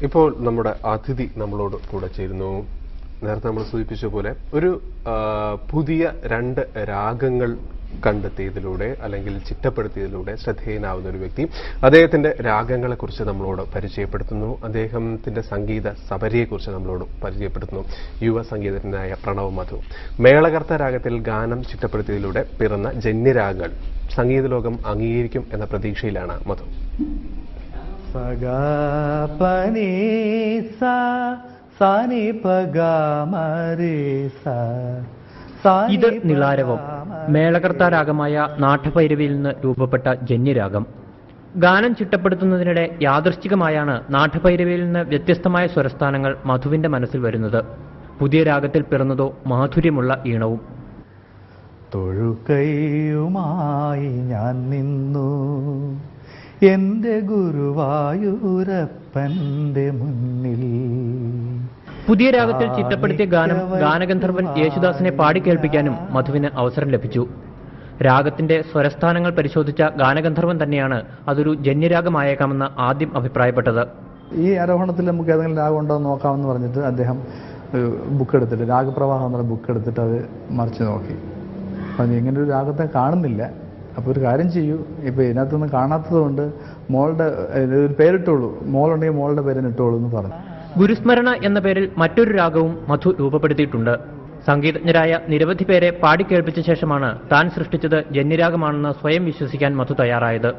ഇപ്പോൾ നമ്മുടെ അതിഥി നമ്മളോട് കൂടെ ചേരുന്നു. നേരത്തെ നമ്മൾ സൂചിപ്പിച്ച പോലെ ഒരു പുതിയ 2 രാഗങ്ങൾ കണ്ടെത്തിയതിലൂടെ അല്ലെങ്കിൽ ചിട്ടപ്പെടുത്തിയതിലൂടെ ശ്രദ്ധേയനാവുന്ന ഒരു വ്യക്തി. അദ്ദേഹത്തിന്റെ രാഗങ്ങളെക്കുറിച്ച് നമ്മളോട് പരിചയപ്പെടുത്തുന്നു. അദ്ദേഹത്തിന്റെ സംഗീത സബരിയെക്കുറിച്ച് നമ്മളോട് പരിചയപ്പെടുത്തുന്നു. യുവ സംഗീതജ്ഞനായ പ്രണവ് മധു. മേളകർത്ത രാഗത്തിൽ ഗാനം ചിട്ടപ്പെടുത്തിയതിലൂടെ പിറന്ന ജന്യരാഗങ്ങൾ സംഗീത ലോകം അംഗീകരിക്കും എന്ന പ്രതീക്ഷയിലാണ് മധു. ഇത് നിളാരവം, മേളകർത്ത രാഗമായ നാട്ടഭൈരവിയിൽ നിന്ന് രൂപപ്പെട്ട ജന്യരാഗം. ഗാനം ചിട്ടപ്പെടുത്തുന്നതിനിടെ യാദൃശ്ചികമായാണ് നാട്ടഭൈരവിയിൽ നിന്ന് വ്യത്യസ്തമായ സ്വരസ്ഥാനങ്ങൾ മധുവിന്റെ മനസ്സിൽ വരുന്നത്. പുതിയ രാഗത്തിൽ പിറന്നതോ മാധുര്യമുള്ള ഈണവും. തൊഴുകൈയുമായി ഞാൻ നിന്നു എന്റെ ഗുരുവായൂരപ്പന്റെ മുന്നിൽ. പുതിയ രാഗത്തിൽ ചിട്ടപ്പെടുത്തിയ ഗാനം ഗാനഗന്ധർവൻ യേശുദാസിനെ പാടിക്കേൾപ്പിക്കാനും മധുവിന് അവസരം ലഭിച്ചു. രാഗത്തിന്റെ സ്വരസ്ഥാനങ്ങൾ പരിശോധിച്ച ഗാനഗന്ധർവൻ തന്നെയാണ് അതൊരു ജന്യരാഗമായേക്കാമെന്ന് ആദ്യം അഭിപ്രായപ്പെട്ടത്. ഈ ആരോഹണത്തിൽ നമുക്ക് ഏതെങ്കിലും രാഗം ഉണ്ടോ എന്ന് നോക്കാമെന്ന് പറഞ്ഞിട്ട് അദ്ദേഹം ബുക്ക് എടുത്തിട്ട്, രാഗപ്രവാഹം എന്നുള്ള ബുക്ക് എടുത്തിട്ട് അത് മറിച്ച് നോക്കി. അപ്പം ഇങ്ങനെ ഒരു രാഗത്തെ കാണുന്നില്ല. അപ്പോൾ ഒരു കാര്യം ചെയ്യൂ, ഇപ്പോൾ ഇതിനകത്തൊന്നും കാണാത്തത് കൊണ്ട് മോളുടെ ഒരു പേരിട്ടോളൂ, മോളുണ്ടെങ്കിൽ മോളുടെ പേരിന് ഇട്ടോളൂ എന്ന് പറഞ്ഞു. ഗുരുസ്മരണ എന്ന പേരിൽ മറ്റൊരു രാഗവും മധു രൂപപ്പെടുത്തിയിട്ടുണ്ട്. സംഗീതജ്ഞരായ നിരവധി പേരെ പാടിക്കേൾപ്പിച്ച ശേഷമാണ് താൻ സൃഷ്ടിച്ചത് ജന്യരാഗമാണെന്ന് സ്വയം വിശ്വസിക്കാൻ മധു തയ്യാറായത്.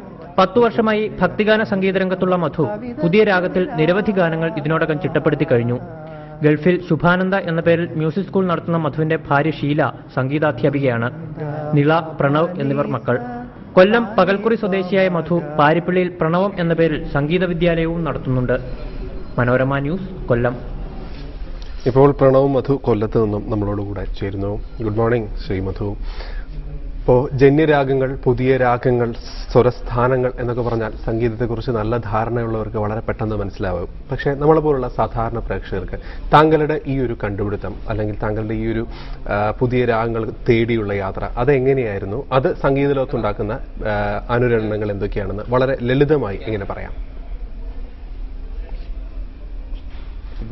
10 വർഷമായി ഭക്തിഗാന സംഗീതരംഗത്തുള്ള മധു പുതിയ രാഗത്തിൽ നിരവധി ഗാനങ്ങൾ ഇതിനോടകം ചിട്ടപ്പെടുത്തി കഴിഞ്ഞു. ഗൾഫിൽ ശുഭാനന്ദ എന്ന പേരിൽ മ്യൂസിക് സ്കൂൾ നടത്തുന്ന മധുവിന്റെ ഭാര്യ ഷീല സംഗീതാധ്യാപികയാണ്. നിള, പ്രണവ് എന്നിവർ മക്കൾ. കൊല്ലം പകൽക്കുറി സ്വദേശിയായ മധു പാരിപ്പള്ളിയിൽ പ്രണവം എന്ന പേരിൽ സംഗീത വിദ്യാലയവും നടത്തുന്നുണ്ട്. മനോരമ ന്യൂസ്, കൊല്ലം. ഇപ്പോൾ പ്രണവ് മധു കൊല്ലത്ത് നിന്നും നമ്മളോടുകൂടെ ചേരുന്നു. ഗുഡ് മോർണിംഗ് ശ്രീ മധു. ഇപ്പോൾ ജന്യരാഗങ്ങൾ, പുതിയ രാഗങ്ങൾ, സ്വരസ്ഥാനങ്ങൾ എന്നൊക്കെ പറഞ്ഞാൽ സംഗീതത്തെക്കുറിച്ച് നല്ല ധാരണയുള്ളവർക്ക് വളരെ പെട്ടെന്ന് മനസ്സിലാവും. പക്ഷേ നമ്മളെ പോലുള്ള സാധാരണ പ്രേക്ഷകർക്ക് താങ്കളുടെ ഈ ഒരു കണ്ടുപിടുത്തം അല്ലെങ്കിൽ താങ്കളുടെ ഈ ഒരു പുതിയ രാഗങ്ങൾ തേടിയുള്ള യാത്ര അതെങ്ങനെയായിരുന്നു? അത് സംഗീത ലോകത്തുണ്ടാക്കുന്ന അനുരണനങ്ങൾ എന്തൊക്കെയാണെന്ന് വളരെ ലളിതമായി എങ്ങനെ പറയാം?